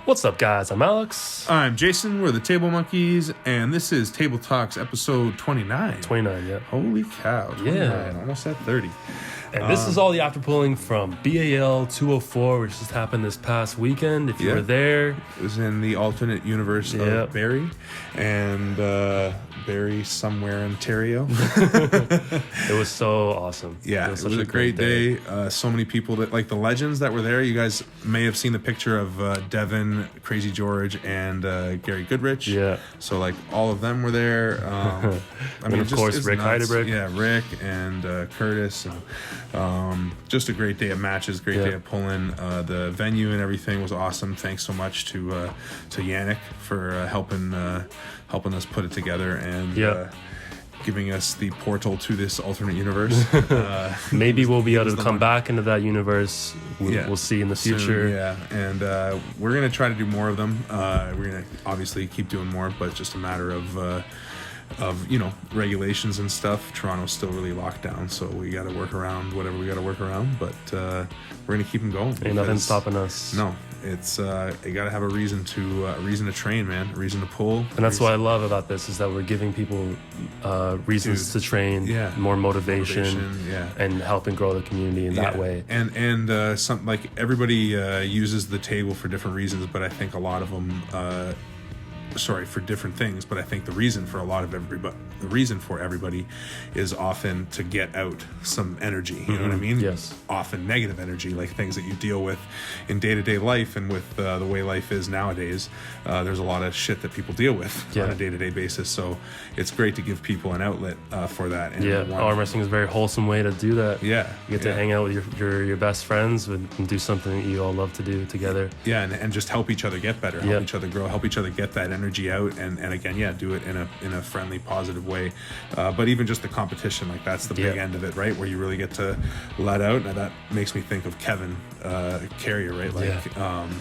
What's up, guys? I'm Alex. I'm Jason. We're the Table Monkeys, and this is Table Talks episode 29. 29, yeah. Holy cow. 29. Yeah. Almost at 30. And this is all the after pulling from BAL 204, which just happened this past weekend. If you were there, it was in the alternate universe of Barrie and Barrie somewhere in Ontario. it was so awesome. Yeah, it was a great day. So many people that like the legends that were there. You guys may have seen the picture of Devin, Crazy George, and Gary Goodrich. Yeah. So like all of them were there. I mean, of course, Rick Heidebrick. Yeah, Rick and Curtis. And, just a great day of matches, great day of pulling. The venue and everything was awesome. Thanks so much to Yannick for helping us put it together and giving us the portal to this alternate universe. Maybe we'll be able to come back into that universe. We'll see in the future. Soon, and we're going to try to do more of them. We're going to obviously keep doing more, but just a matter of regulations and stuff. Toronto's still really locked down, so we got to work around whatever we got to work around, but we're going to keep them going. Ain't nothing stopping us. No, it's you got to have a reason to train, man, a reason to pull. And that's what I love about this is that we're giving people reasons to train, more motivation and helping grow the community in that way. And some like everybody uses the table for different reasons, but I think a lot of them for different things, but I think the reason for everybody is often to get out some energy. You know what I mean? Yes. Often negative energy, like things that you deal with in day-to-day life, and with the way life is nowadays, there's a lot of shit that people deal with on a day-to-day basis. So it's great to give people an outlet for that. And arm wrestling is a very wholesome way to do that. Yeah, you get to hang out with your best friends and do something that you all love to do together. Yeah, and just help each other get better, help each other grow, help each other get that energy out, and again, do it in a friendly, positive way. But even just the competition, like that's the big end of it, right? Where you really get to let out, and that makes me think of Kevin Keary, right?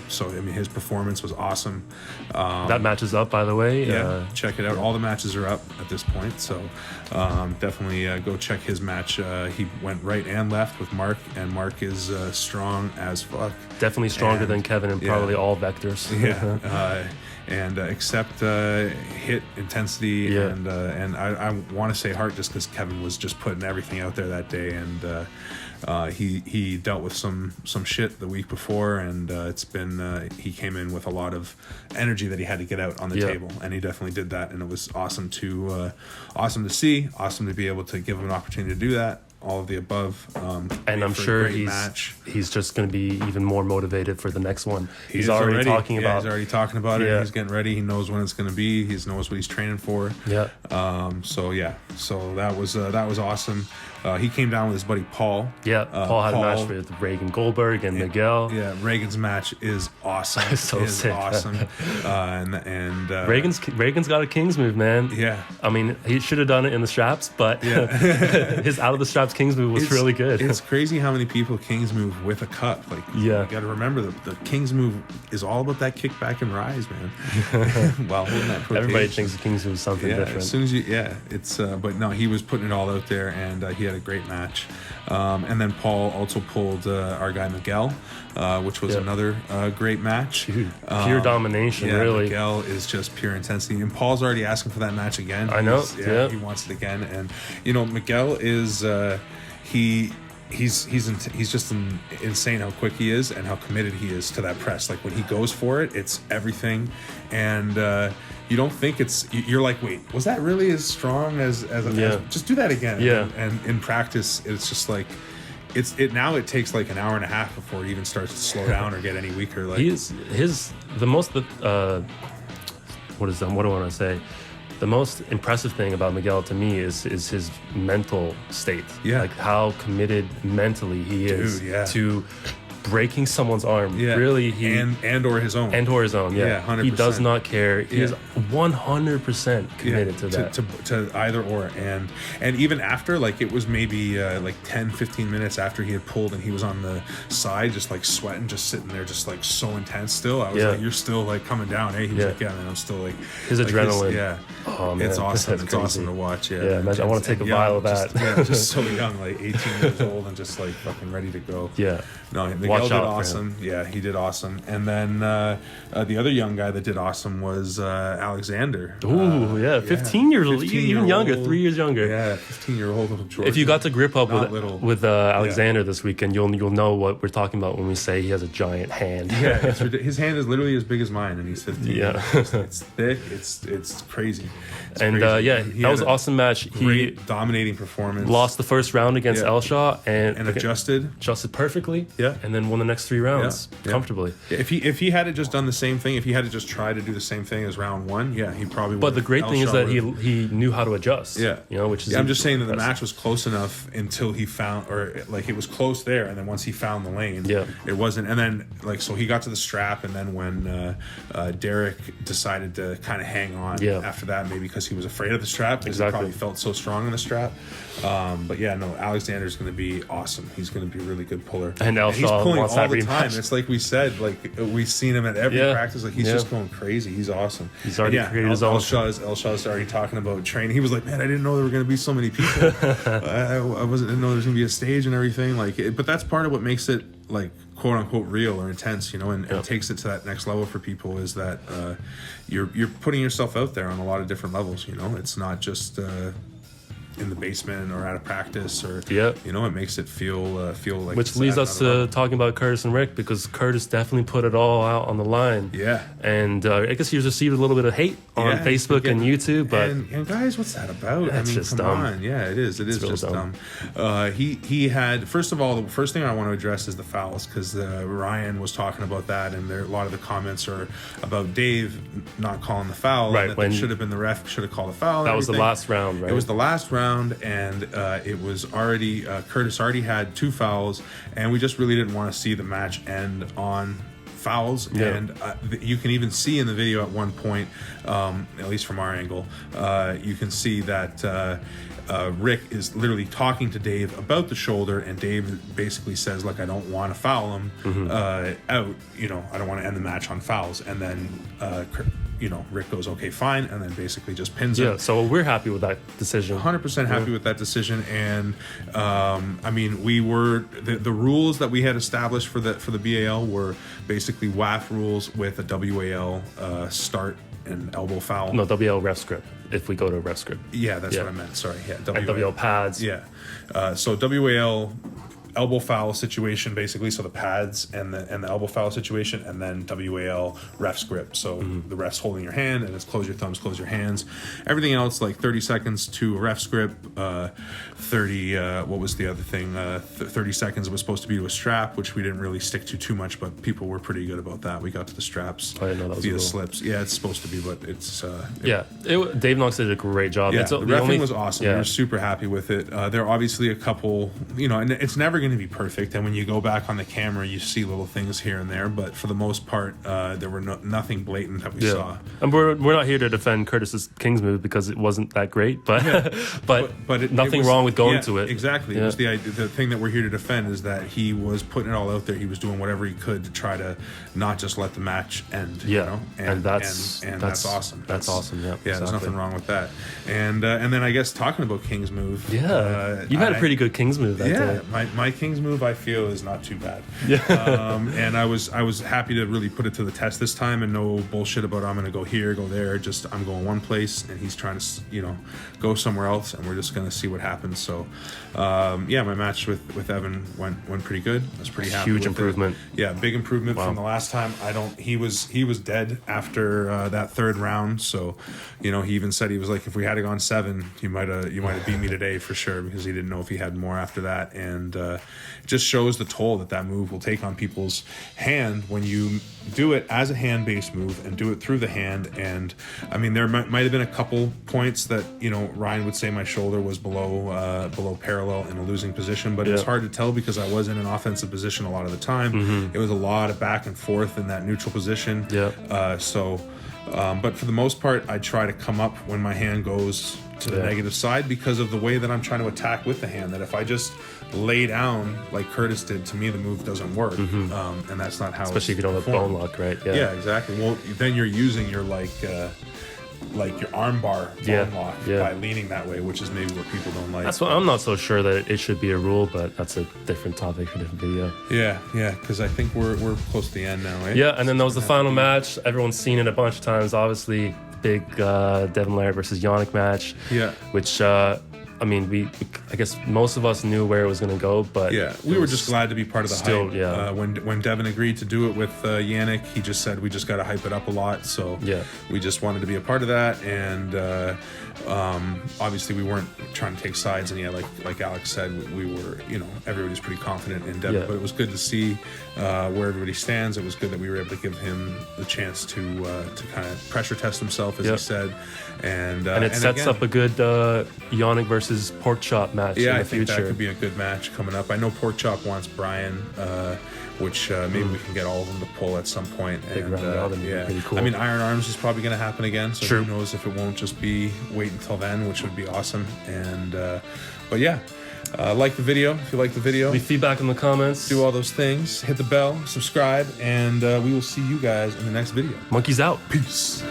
So I mean, his performance was awesome. That match is up, by the way. Check it out. All the matches are up at this point, so definitely go check his match. He went right and left with Mark, and Mark is strong as fuck. Definitely stronger than Kevin in probably all vectors. And except hit intensity and I want to say heart, just because Kevin was just putting everything out there that day, and he dealt with some shit the week before, and it's been he came in with a lot of energy that he had to get out on the table, and he definitely did that, and it was awesome to see, awesome to be able to give him an opportunity to do that. All of the above, and I'm sure he's just going to be even more motivated for the next one. He's already talking about it. He's getting ready. He knows when it's going to be. He knows what he's training for. So that was awesome. He came down with his buddy Paul. Paul had a match with Reagan Goldberg and Miguel. Reagan's match is awesome. Sick. Awesome. And Reagan's got a King's move, man. I mean, he should have done it in the straps, but his out of the straps King's move was really good. It's crazy how many people King's move with a cup. Like, you got to remember the King's move is all about that kickback and rise, man. While holding that quotation. Everybody thinks the King's move is something different. As soon as it's but no, he was putting it all out there, and he had a great match. And then Paul also pulled our guy Miguel, which was another great match. Dude, pure domination, really. Miguel is just pure intensity, and Paul's already asking for that match again. I know. He wants it again, and Miguel is he's just insane how quick he is and how committed he is to that press. Like when he goes for it, it's everything, and you don't think you're like, wait, was that really as strong as just do that again. And in practice, it's just like it takes like an hour and a half before he even starts to slow down or get any weaker. Like what do I want to say? The most impressive thing about Miguel to me is his mental state. Like how committed mentally he is to breaking someone's arm. Really, and or his own. 100%. He does not care. He is 100% committed to that. To either or, and even after, like it was maybe like 10-15 minutes after he had pulled and he was on the side just like sweating, just sitting there just like so intense still. I was like, you're still like coming down, eh? He was like, man, I'm still like his like adrenaline. Oh man, it's awesome. It's crazy. Awesome to watch. Imagine, I want to take a vial of that. Just so young, like 18 years old and just like fucking ready to go. No, Watch Miguel did out for awesome. Yeah, he did awesome. And then the other young guy that did awesome was Alexander. Ooh, 15 years old, even younger, 3 years younger. Yeah, 15-year-old little George. If you got to grip up with Alexander this weekend, you'll know what we're talking about when we say he has a giant hand. Yeah, his hand is literally as big as mine, and he's 15. Yeah, it's thick. It's crazy. That was an awesome match. Great dominating performance. Lost the first round against Elshaw and adjusted perfectly. Yeah, and then won the next 3 rounds comfortably. Yeah, if he had just done the same thing, if he had just tried to do the same thing as round 1, he probably would. But the great thing is that he knew how to adjust. Yeah, which is I'm just saying that the match was close enough until he found, or like it was close there, and then once he found the lane, it wasn't. And then so he got to the strap, and then when Derek decided to kind of hang on after that, maybe because he was afraid of the strap, because he probably felt so strong in the strap. But Alexander's going to be awesome. He's going to be a really good puller, and he's pulling all the time. It's like we said, like we've seen him at every practice. Like he's just going crazy. He's awesome. He's already created his own. Elshaw's already talking about training. He was like, "Man, I didn't know there were going to be so many people. I didn't know there was going to be a stage and everything." But that's part of what makes it like quote unquote real or intense, and takes it to that next level for people, is that you're putting yourself out there on a lot of different levels. It's not just in the basement or out of practice, or it makes it feel like. Which leads us to talking about Curtis and Rick, because Curtis definitely put it all out on the line. Yeah, and I guess he received a little bit of hate on Facebook and YouTube, but and guys, what's that about? That's just come dumb. On. Yeah, it is. It is just dumb. He had, first of all, the first thing I want to address is the fouls, because Ryan was talking about that, and a lot of the comments are about Dave not calling the foul. Right, that when should have been the ref should have called the foul. That was the last round, right? It was the last round. And it was already Curtis already had 2 fouls, and we just really didn't want to see the match end on fouls. And you can even see in the video at one point, at least from our angle, you can see that Rick is literally talking to Dave about the shoulder, and Dave basically says, like, I don't want to foul him out, I don't want to end the match on fouls. And then Rick goes, okay, fine, and then basically just pins him. Yeah, so we're happy with that decision. 100% happy with that decision. And we were the rules that we had established for the BAL were basically WAF rules with a WAL start and elbow foul. No, WAL ref script. If we go to ref script. Yeah, that's what I meant. Sorry. Yeah, and WAL pads. Yeah. So WAL elbow foul situation, basically, so the pads and the elbow foul situation, and then WAL ref's grip, so the ref's holding your hand, and it's close your thumbs, close your hands. Everything else, like 30 seconds to a ref's grip, 30 what was the other thing, 30 seconds was supposed to be to a strap, which we didn't really stick to too much, but people were pretty good about that. We got to the straps via slips. Yeah, it's supposed to be, but it's Dave Knox did a great job. The reffing was awesome. We were super happy with it. There are obviously a couple, and it's never going to be perfect, and when you go back on the camera you see little things here and there, but for the most part there were nothing blatant that we saw. And we're not here to defend Curtis's King's move, because it wasn't that great, but nothing wrong with going to it. Exactly. It was the thing that we're here to defend, is that he was putting it all out there. He was doing whatever he could to try to not just let the match end. And that's awesome. That's awesome. Yeah, there's nothing wrong with that. And then I guess talking about King's move, you had a pretty good King's move that day. My King's move, I feel, is not too bad. And I was happy to really put it to the test this time, and no bullshit about I'm going to go here, go there. Just I'm going one place, and he's trying to go somewhere else, and we're just going to see what happens. So my match with Evan went pretty good. I was pretty happy. Huge improvement. Yeah, big improvement from the last time. He was dead after that third round. So he even said, he was like, if we had gone 7, you might have beat me today for sure, because he didn't know if he had more after that. And it just shows the toll that move will take on people's hand when you do it as a hand-based move and do it through the hand. And there might have been a couple points that Ryan would say my shoulder was below parallel in a losing position, but it's hard to tell because I was in an offensive position a lot of the time. It was a lot of back and forth in that neutral position. But for the most part, I try to come up when my hand goes to the negative side, because of the way that I'm trying to attack with the hand. That if I just lay down like Curtis did, to me the move doesn't work. And that's not how, especially if you don't have bone lock, right? Yeah, exactly. Well, then you're using your like your arm bar bone lock by leaning that way, which is maybe what people don't like. That's what I'm not so sure that it should be a rule, but that's a different topic for a different video. Yeah, because I think we're close to the end now, eh? Yeah, and then there was the final match. Everyone's seen it a bunch of times. Obviously, big Devin Larratt versus Yannick match. Yeah, which I mean, I guess most of us knew where it was going to go, but we were just glad to be part of the hype. Yeah. When Devin agreed to do it with Yannick, he just said we just got to hype it up a lot. So we just wanted to be a part of that, and obviously we weren't trying to take sides. And like Alex said, we were, everybody's pretty confident in Devin, but it was good to see where everybody stands. It was good that we were able to give him the chance to kind of pressure test himself, as he said, and it sets up a good Yannick versus Pork Chop match in the future. I think that could be a good match coming up. I know Pork Chop wants Brian, which maybe we can get all of them to pull at some point. And pretty cool. I mean, Iron Arms is probably going to happen again, so who knows if it won't just be wait until then, which would be awesome. And but yeah, like the video if you like the video. Leave feedback in the comments. Do all those things. Hit the bell, subscribe, and we will see you guys in the next video. Monkeys out. Peace.